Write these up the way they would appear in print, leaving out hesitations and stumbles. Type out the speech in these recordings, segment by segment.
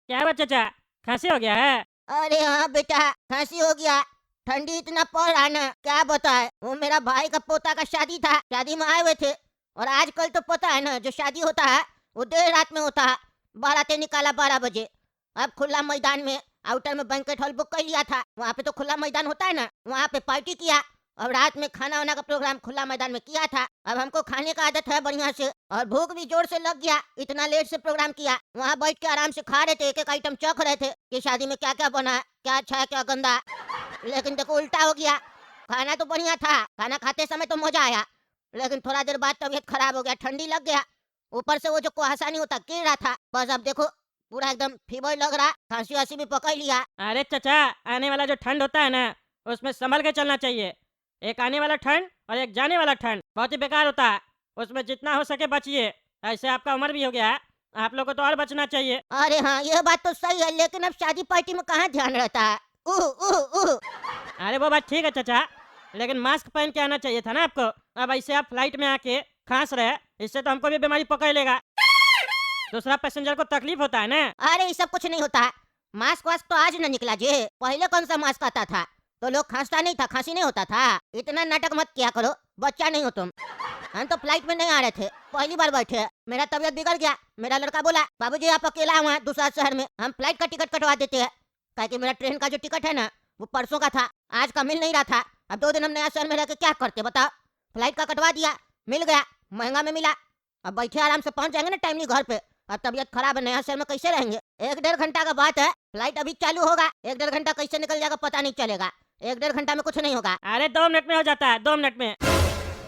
क्या हुआ चाचा? खांसी हो गया है? अरे हाँ बेटा, खांसी हो गया। ठंडी इतना पड़ रहा ना, क्या बताए। वो मेरा भाई का पोता का शादी था, शादी में आए हुए थे। और आजकल तो पता है ना, जो शादी होता है वो देर रात में होता है। बारातें निकाला 12 बजे। अब खुला मैदान में, आउटर में बैंकेट हॉल बुक कर लिया था, वहाँ पे तो खुला मैदान होता है ना, वहाँ पे पार्टी किया। और रात में खाना वाना का प्रोग्राम खुला मैदान में किया था। अब हमको खाने का आदत है बढ़िया से, और भूख भी जोर से लग गया, इतना लेट से प्रोग्राम किया। वहाँ बैठ के आराम से खा रहे थे, एक एक आइटम चख रहे थे कि शादी में क्या क्या बना है, क्या अच्छा है क्या गंदा है। लेकिन देखो उल्टा हो गया। खाना तो बढ़िया था, खाना खाते समय तो मजा आया, लेकिन थोड़ा देर बाद तबीयत खराब हो गया, ठंडी लग गया। ऊपर से वो जो कुहासा नहीं होता गिर रहा था, बस अब देखो पूरा एकदम फीवर लग रहा, खांसी वासी भी पकड़ लिया। अरे चाचा, आने वाला जो ठंड होता है ना, उसमें संभल के चलना चाहिए। एक आने वाला ठंड और एक जाने वाला ठंड बहुत ही बेकार होता है। उसमें जितना हो सके बचिए। ऐसे आपका उम्र भी हो गया है, आप लोग को तो और बचना चाहिए। अरे हाँ, ये बात तो सही है, लेकिन अब शादी पार्टी में कहाँ ध्यान रहता है। उह उह उह। अरे वो बात ठीक है चाचा, लेकिन मास्क पहन के आना चाहिए था ना आपको। अब ऐसे आप फ्लाइट में आके खांस रहे, इससे तो हमको भी बीमारी पकड़ लेगा। दूसरा पैसेंजर को तकलीफ होता है ना। अरे ये सब कुछ नहीं होता है। मास्क वास्क तो आज न निकला जी, पहले कौन सा मास्क आता था, तो लोग खांसता नहीं था, खांसी नहीं होता था। इतना नाटक मत किया करो, बच्चा नहीं हो तुम। हम तो फ्लाइट में नहीं आ रहे थे, पहली बार बैठे। मेरा तबीयत बिगड़ गया, मेरा लड़का बोला बाबूजी आप अकेला हुआ दूसरा शहर में, हम फ्लाइट का टिकट कटवा देते हैं। ताकि मेरा ट्रेन का जो टिकट है ना, वो परसों का था, आज का मिल नहीं रहा था। अब 2 दिन हम नया शहर में रह के क्या करते बताओ। फ्लाइट का कटवा दिया, मिल गया, महंगा में मिला। अब बैठे आराम से पहुंच जाएंगे ना टाइमली घर पे। अब तबीयत खराब है, नया शहर में कैसे रहेंगे। 1-1.5 घंटा का बात है, फ्लाइट अभी चालू होगा, 1-1.5 घंटा कैसे निकल जाएगा पता नहीं चलेगा। 1-1.5 घंटा में कुछ नहीं होगा। अरे 2 मिनट में हो जाता है, 2 मिनट में।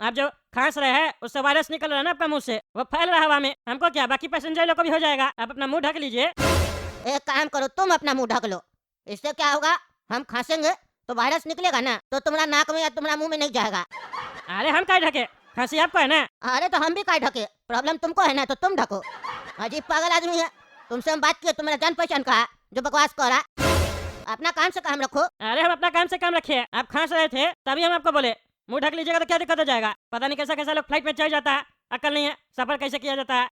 आप जो खांस रहे हैं उससे वायरस निकल रहा है ना आपका मुंह से, वो फैल रहा है हवा में। हमको क्या, बाकी पैसेंजर लोग को भी हो जाएगा। आप अपना मुंह ढक लीजिए। एक काम करो, तुम अपना मुंह ढक लो। इससे क्या होगा, हम खांसेंगे तो वायरस निकलेगा ना, तो तुम्हारा नाक में या तुम्हारा मुंह में नहीं जाएगा। अरे हम काय ढके, खांसी आपको है ना। अरे तो हम भी काय ढके, प्रॉब्लम तुमको है ना, तो तुम ढको। अजीब पागल आदमी है। तुमसे हम बात किए, तुम मेरा जान पहचान का है, जो बकवास कर रहा। अपना काम से काम रखो। अरे हम अपना काम से काम रखे, आप खांस रहे थे तभी हम आपको बोले मुंह ढक लीजिएगा, तो क्या दिक्कत हो जाएगा। पता नहीं कैसा कैसा लोग फ्लाइट में चढ़ जाता है, अकल नहीं है सफर कैसे किया जाता है।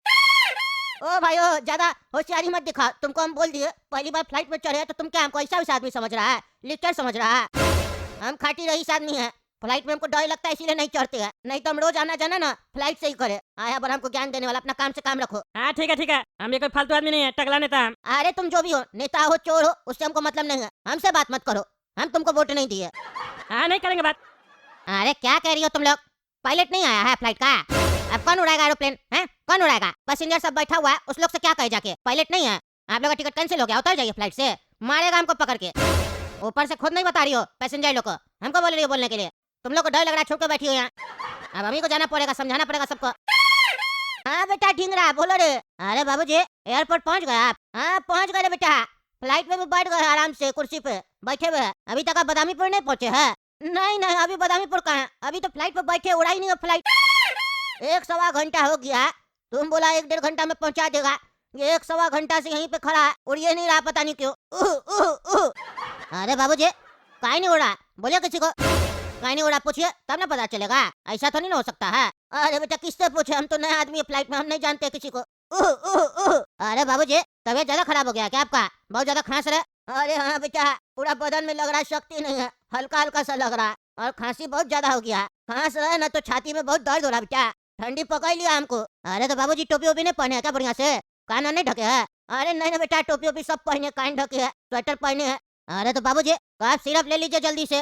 ओ भाई ओ, ज्यादा होशियारी मत दिखा। तुमको हम बोल दिए, पहली बार फ्लाइट में चढ़े तो तुम क्या हमको ऐसा वैसा आदमी समझ रहा है, लिफ्टर समझ रहा है। हम खाटी रईस आदमी है, फ्लाइट में हमको डर लगता है इसीलिए नहीं चढ़ते हैं, नहीं तो हम रोज आना जाना ना फ्लाइट से ही करे। आया पर हमको ज्ञान देने वाला, अपना काम से काम रखो। हाँ ठीक है ठीक है, हम ये कोई फालतू आदमी नहीं है, टकला नेता हम। अरे तुम जो भी हो, नेता हो चोर हो, उससे हमको मतलब नहीं है, हमसे बात मत करो, हम तुमको वोट नहीं दिए। हाँ नहीं करेंगे बात। अरे क्या कह रही हो तुम लोग, पायलट नहीं आया है फ्लाइट का। अब कौन उड़ाएगा एरोप्लेन है, कौन उड़ाएगा। पैसेंजर सब बैठा हुआ है, उस लोग से क्या कहे जाके पायलट नहीं है। आप लोग का टिकट कैंसिल हो गया, उतर जाइए फ्लाइट से, मारेगा हमको पकड़ के। ऊपर से खुद नहीं बता रही हो पैसेंजर लोग को, हमको बोल रही हो बोलने के लिए। तुम लोग को डर लग रहा है, छोड़ के बैठी हो यहाँ। अब हमी को जाना पड़ेगा, समझाना पड़ेगा सबको। हाँ बेटा ढींगरा बोलो रे। अरे बाबूजी एयरपोर्ट पहुंच गए आप। हाँ पहुंच गए रे बेटा, फ्लाइट में भी बैठ गए आराम से कुर्सी पे बैठे हुए हैं। अभी तक आप बदामीपुर नहीं पहुंचे हैं। नहीं नहीं, अभी बदामीपुर कहाँ है, अभी तो फ्लाइट पे बैठे, उड़ा ही नहीं है फ्लाइट। 1-1.25 घंटा हो गया, तुम बोला 1-1.5 घंटा में पहुंचा देगा। ये 1-1.25 घंटा से यहीं पे खड़ा है, उड़िए नहीं रहा, पता नहीं क्यों। अरे बाबूजी काहे नहीं उड़ा, बोलिए किसी को। काहे नहीं उड़ा पूछिए, तब ना पता चलेगा, ऐसा तो नहीं ना हो सकता है। अरे बेटा किससे पूछे, हम तो नए आदमी है फ्लाइट में, हम नहीं जानते किसी को। अरे बाबूजी तबीयत ज्यादा खराब हो गया क्या आपका, बहुत ज्यादा खांस रहे। अरे हाँ बेटा, पूरा बदन में लग रहा है शक्ति नहीं है, हल्का हल्का सा लग रहा है, और खांसी बहुत ज्यादा हो गया। खांस रहे ना तो छाती में बहुत दर्द हो रहा बेटा, ठंडी पकड़ लिया हमको। अरे तो बाबूजी टोपी ओपी नहीं पहने है क्या बढ़िया से, कान नहीं ढके है। अरे नहीं ना बेटा, टोपी ओपी सब पहने, कान ढके है, स्वेटर पहने है। अरे तो बाबूजी आप सिरप ले लीजिए जल्दी से,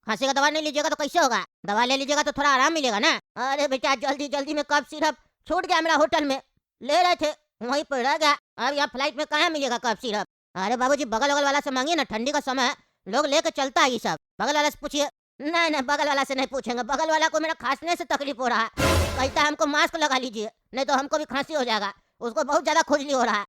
खांसी का दवा नहीं लीजिएगा तो कैसे होगा, दवा ले लीजिएगा तो थोड़ा आराम मिलेगा ना। अरे बेटा जल्दी जल्दी में कफ सिरप छूट गया मेरा, होटल में ले रहे थे वहीं पर रह गया, अब यहाँ फ्लाइट में कहाँ मिलेगा कफ सिरप। अरे बाबूजी बगल वगल वाला से मांगिए ना, ठंडी का समय है, लोग लेके चलता है ये सब, बगल वाला से पूछिए। नहीं नहीं बगल वाला से नहीं पूछेंगे, बगल वाला को मेरा खांसने से तकलीफ हो रहा है, कहता है हमको मास्क लगा लीजिए नहीं तो हमको भी खांसी हो जाएगा, उसको बहुत ज्यादा खुजली हो रहा है,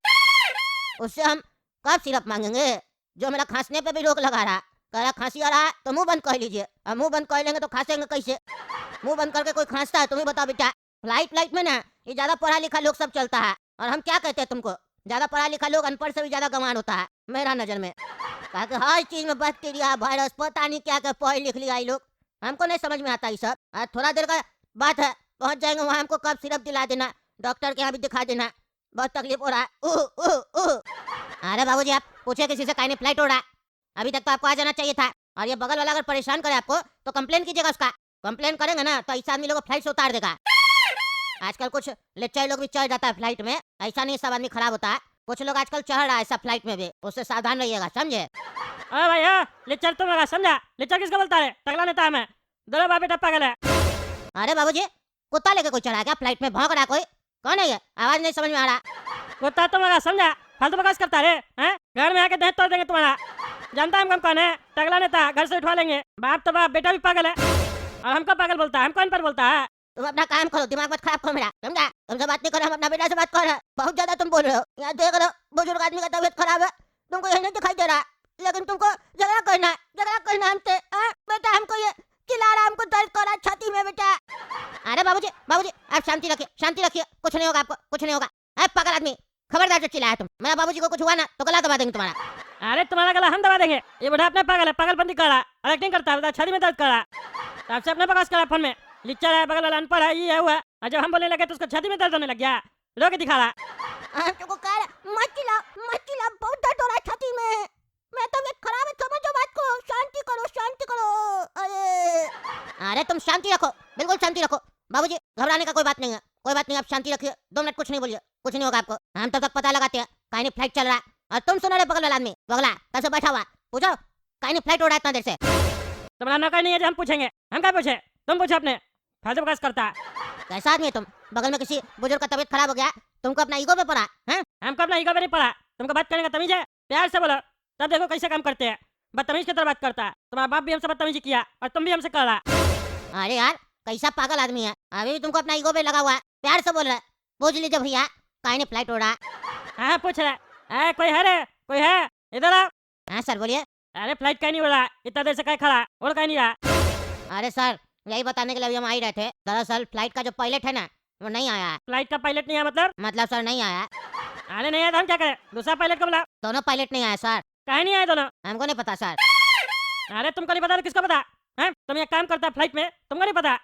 उससे हम कफ सिरप मांगेंगे जो मेरा खांसने पे भी रोक लगा रहा है। कह रहा खांसी आ रहा है तो मुंह बंद कर लीजिए, अब मुंह बंद कर लेंगे तो खांसेंगे कैसे, मुंह बंद करके कोई खांसता है, तुम्हें बताओ बेटा। फ्लाइट में ना ये ज्यादा पढ़ा लिखा लोग सब चलता है, और हम क्या कहते हैं तुमको, ज्यादा पढ़ा लिखा लोग अनपढ़ से भी ज्यादा गंवार होता है मेरा नजर में। कहा कि हर चीज में बैक्टीरिया वायरस पता नहीं क्या क्या पढ़ लिख लिया ये लोग, हमको नहीं समझ में आता ये सब। थोड़ा देर का बात है, पहुंच जाएंगे वहाँ, हमको कब सिरप दिला देना, डॉक्टर के यहाँ भी दिखा देना, बहुत तकलीफ हो रहा है। अरे बाबूजी आप पूछे किसी से काहे नहीं फ्लाइट उड़ा। अभी तक तो आपको आ जाना चाहिए था। और ये बगल वाला अगर परेशान करे आपको तो कंप्लेन कीजिएगा उसका। कंप्लेन करेंगे ना तो ऐसा आदमी लोग को फ्लाइट से उतार देगा। आजकल कुछ लेक्चर लोग भी चढ़ जाता है फ्लाइट में, ऐसा नहीं सब आदमी खराब होता है। कुछ लोग आजकल चढ़ रहा है ऐसा फ्लाइट में भी, उससे सावधान रहिएगा, समझे। अरे भाई हाँ, लेक्चर तुम लगा समझा? लेक्चर किसका बोलता है? टकला नेता है मैं। दोनों बाप बेटा पागल है। अरे बाबूजी कुत्ता लेके कोई चढ़ा क्या फ्लाइट में? भौंक रहा कोई? कौन है ये? आवाज नहीं समझ में आ रहा। कुत्ता तुम लगा समझा? फालतू बकवास करता है हैं? घर में आके दहेज तोड़ देंगे तुम्हारा। जानता है हम कौन है? टकला नेता, घर से उठवा लेंगे। बाप तो बाप, बेटा भी पागल है और हमको पागल बोलता है। हम कौन पर बोलता है? तुम अपना काम करो, दिमाग मत खराब करो मेरा, समझा। तुमसे बात नहीं कर रहे, हम अपना बेटा से बात कर रहे हैं। बहुत ज्यादा तुम बोल रहे हो। यहाँ देख रहे हो बुजुर्ग आदमी का तबीयत खराब है, तुमको यही नहीं दिखाई दे रहा, लेकिन तुमको झगड़ा करना है हमसे। बेटा हमको ये चिल्ला रहा, हमको दर्द कर रहा छाती में बेटा। अरे बाबूजी बाबूजी आप शांति रखिए, कुछ नहीं होगा आपको, कुछ नहीं होगा। पागल आदमी, खबरदार जो चिल्लाया तुम। मेरा बाबूजी को कुछ हुआ ना तो गला दबा देंगे तुम्हारा। अरे तुम्हारा गला हम दबा देंगे। ये बुढ़ा अपने पागल है, पागलपंती कर रहा है और एक्टिंग करता है, छाती में दर्द कर रहा है। आपसे अपने बकवास कर रहा है फोन में। लिच्चर है, बगल वाला अनपढ़ है, ये है हुआ। और जब हम बोलने लगे तो उसको छाती में दर्द होने लग गया, रो के दिखा रहा। तुमको कह रहा मत चिल्ला, बहुत दर्द हो रहा है छाती में। मैं तबीयत खराब है, समझो बात को, शांति करो। अरे तुम शांति रखो, बिल्कुल शांति रखो। बाबूजी घबराने का कोई बात नहीं है, आप शांति रखिए। 2 मिनट कुछ नहीं बोलिए, कुछ नहीं होगा आपको। हम तब तक पता लगाते हैं कहीं नहीं फ्लाइट चल रहा है। और तुम सुनो रे बगल वाला आदमी, बगला कैसे बैठा हुआ, पूछो कहीं नहीं फ्लाइट उड़ रहा है इतना देर से। तुम्हारा नौकर नहीं है जो हम पूछेंगे। हम क्या पूछे? तुम पूछो अपने। फालतू बकवास करता है। कैसा आदमी है तुम? बगल में किसी बुजुर्ग का तबीयत खराब हो गया, तुमको अपना ईगो पे पड़ा है? हमको अपना ईगो पे नहीं पड़ा। तुमको बात करने का तमीज है? प्यार से बोलो, तब देखो कैसे काम करते हैं। बदतमीज की तरह बात करता है। तुम्हारा बाप भी हमसे बदतमीजी किया और तुम भी हमसे कर रहा। अरे यार कैसा पागल आदमी है, अभी भी तुमको अपना ईगो पे लगा हुआ है। प्यार से बोल रहा है, पूछ लीजिए भैया कहीं नहीं फ्लाइट उड़ा। हाँ पूछ रहा है, कोई है रे? कोई है? इधर आओ। हाँ सर बोलिए। अरे फ्लाइट कहीं नहीं उड़ रहा, इतना देर से कहीं खड़ा उड़ कहीं नहीं रहा। अरे सर यही बताने के लिए अभी हम आ ही रहे थे। दरअसल फ्लाइट का जो पायलट है ना वो नहीं आया है। फ्लाइट का पायलट नहीं है मतलब सर नहीं आया। आने नहीं आया तो हम क्या करें? दूसरा पायलट को बुला। दोनों पायलट नहीं आया सर। कहीं नहीं आए दोनों? हमको नहीं पता सर। अरे तुमको नहीं पता तो किसको पता है? तुम ये काम करता है फ्लाइट में, तुमको नहीं पता?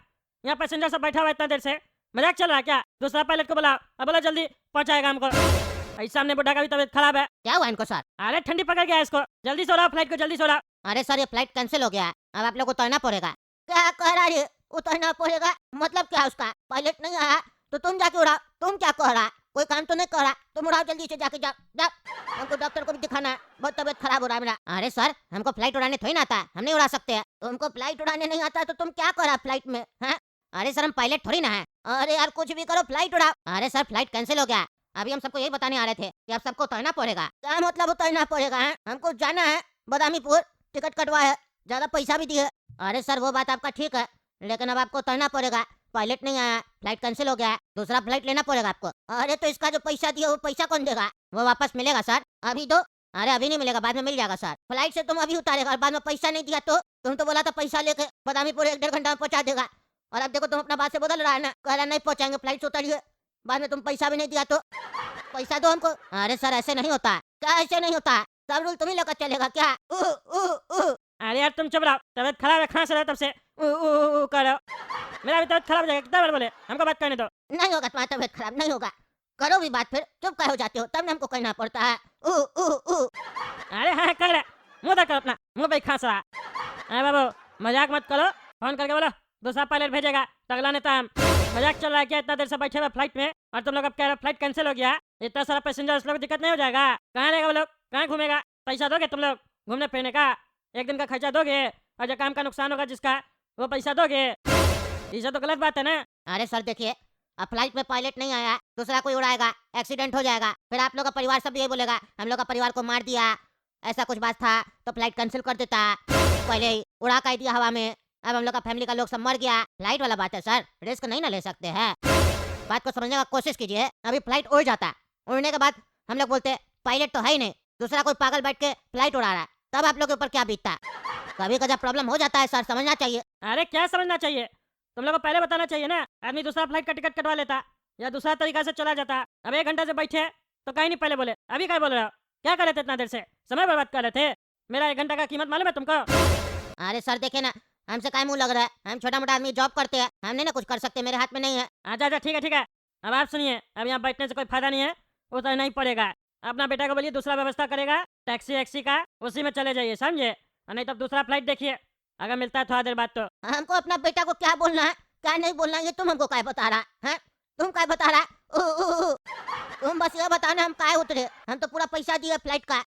यहाँ पैसेंजर सब बैठा हुआ है इतना देर से, मजाक चल रहा है क्या? दूसरा पायलट को बुलाओ और बोलो जल्दी पहुंचाएगा हमको। ऐसा सामने बुढ़ा का भी तबीयत खराब है। क्या हुआ इनको सर? अरे ठंडी पकड़ गया है इसको, जल्दी सो रहा फ्लाइट को, जल्दी सो रहा। अरे सर ये फ्लाइट कैंसिल हो गया है, अब आप लोग को उतरना पड़ेगा। क्या कह रहा है? उतरना पड़ेगा मतलब क्या? उसका पायलट नहीं आया तो तुम जाके उड़ाओ। तुम क्या कह रहा? कोई काम तो नहीं कर रहा, तुम उड़ाओ जल्दी से, जाके जाओ। हमको डॉक्टर को भी दिखाना है, बहुत तबीयत खराब हो रहा है मेरा। अरे सर हमको फ्लाइट उड़ाने थोड़ी ना आता है, हम नहीं उड़ा सकते हैं। तुमको फ्लाइट उड़ाने नहीं आता तो तुम क्या कर रहा फ्लाइट में है? अरे सर हम पायलट थोड़ी ना है। अरे यार कुछ भी करो, फ्लाइट उड़ाओ। अरे सर फ्लाइट कैंसिल हो गया। अभी हम सबको यही बताने आ रहे थे कि आप सबको उतरना पड़ेगा। क्या मतलब उतरना पड़ेगा है? हमको जाना है बदामीपुर, टिकट कटवा है, ज्यादा पैसा भी दिए। अरे सर वो बात आपका ठीक है, लेकिन अब आपको उतरना पड़ेगा। पायलट नहीं आया, फ्लाइट कैंसिल हो गया है, दूसरा फ्लाइट लेना पड़ेगा आपको। अरे तो इसका जो पैसा दिया वो पैसा कौन देगा? वो वापस मिलेगा सर, अभी दो। अरे अभी नहीं मिलेगा, बाद में मिल जाएगा सर। फ्लाइट से तुम अभी उतारेगा और बाद में पैसा नहीं दिया तो? तुम तो बोला था पैसा लेके बदामीपुर 1-1.5 घंटा में पहुंचा देगा, और अब देखो तुम अपना बात से बदल रहा है ना, कह रहा नहीं पहुंचाएंगे, फ्लाइट से उतारिए, बाद में तुम पैसा भी नहीं दिया तो? पैसा दो हमको। अरे सर ऐसे नहीं होता। क्या ऐसे नहीं होता? सब रूल तुम्हें लेकर चलेगा क्या? अरे यार तुम चुप रहो, तबीयत खराब है, खांस रहा है तब से कर रहे हो। मेरा भी तबीयत खराब हो जाएगा, कितना बार बोले? हमको बात करने दो। नहीं होगा तुम्हारा तबीयत खराब, नहीं होगा। करो भी बात, फिर चुप क्या हो जाते हो? तब हमको कहना पड़ता है। अरे हाँ कर रहे, मुँह तक अपना, मुँह पे खांस रहा। अरे बाबू मजाक मत करो, फोन करके बोलो दूसरा पायलट भेजेगा। टगला नेता हम, मजाक चल रहा है क्या? इतना देर से बैठे हुए फ्लाइट में और तुम लोग अब कह रहे हो फ्लाइट कैंसिल हो गया। इतना सारा पैसेंजर, उस लोग को दिक्कत नहीं हो जाएगा? कहाँ रहेगा वो लोग, कहाँ घूमेगा? पैसा दोगे तुम लोग घूमने फिरने का? एक दिन का खर्चा दोगे और जो काम का नुकसान होगा जिसका, वो पैसा दोगे? ये तो गलत बात है ना। अरे सर देखिए, अब फ्लाइट में पायलट नहीं आया, दूसरा कोई उड़ाएगा, एक्सीडेंट हो जाएगा, फिर आप लोग का परिवार सब यही बोलेगा हम लोग का परिवार को मार दिया, ऐसा कुछ बात था तो फ्लाइट कैंसिल कर देता, पहले ही उड़ा कर दिया हवा में, अब हम लोग का फैमिली का लोग सब मर गया। फ्लाइट वाला बात है सर, रिस्क नहीं ना ले सकते हैं। बात को समझने का कोशिश कीजिए। अभी फ्लाइट उड़ जाता, उड़ने के बाद हम लोग बोलते पायलट तो है ही नहीं, दूसरा कोई पागल बैठ के फ्लाइट उड़ा रहा है, तब आप लोग के ऊपर क्या बीतता? कभी कभी प्रॉब्लम हो जाता है सर, समझना चाहिए। अरे क्या समझना चाहिए? तुम लोग को पहले बताना चाहिए ना। आदमी दूसरा फ्लाइट का टिकट कटवा लेता या दूसरा तरीका से चला जाता। अब 1 घंटा से बैठे तो कहीं नहीं पहले बोले, अभी क्या बोल रहे हो? क्या कर रहे थे इतना देर से? समय बर्बाद कर रहे थे। मेरा 1 घंटा का कीमत मालूम है तुमको? अरे सर देखे ना, हमसे काय मुंह लग रहा है, हम छोटा मोटा आदमी जॉब करते हैं, हम नहीं ना कुछ कर सकते, मेरे हाथ में नहीं है। अच्छा अच्छा ठीक है ठीक है, अब आप सुनिए, अब यहाँ बैठने से कोई फायदा नहीं है, उतना नहीं पड़ेगा। अपना बेटा को बोलिए दूसरा व्यवस्था करेगा टैक्सी एक्सी का, उसी में चले जाइए, समझे? और नहीं तो दूसरा फ्लाइट देखिए, अगर मिलता है थोड़ा देर बाद तो। हमको अपना बेटा को क्या बोलना है क्या नहीं बोलना है, ये तुम हमको क्या बता रहा है? तुम क्या बता रहा? उ, उ, उ, तुम बस ये बताना हम काय उतरे, हम तो पूरा पैसा दिए फ्लाइट का।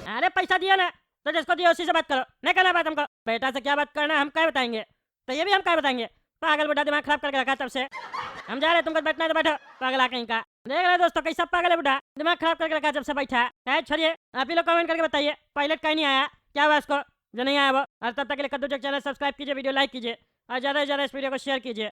अरे पैसा दिया ना, तो जिसको दिया उसी से बात करो, नहीं करना बात हमको। बेटा से क्या बात करना है हम क्या बताएंगे, तो ये भी हम क्या बताएंगे? पागल बुढ़ा दिमाग खराब करके रखा तब से। हम जा रहे, तुमको बैठना है तो बैठो, पागल आ कहीं का। देख रहे दोस्तों कैसा पागल है बुढ़ा, दिमाग खराब करके रखा जब से बैठा है। छोड़िए, आप ही लोग कमेंट करके बताइए पायलट कहीं नहीं आया, क्या हुआ उसको जो नहीं आया वो। और तब तक के लिए कद्दू चैनल सब्सक्राइब कीजिए, वीडियो लाइक कीजिए और ज़्यादा से ज़्यादा इस वीडियो को शेयर कीजिए।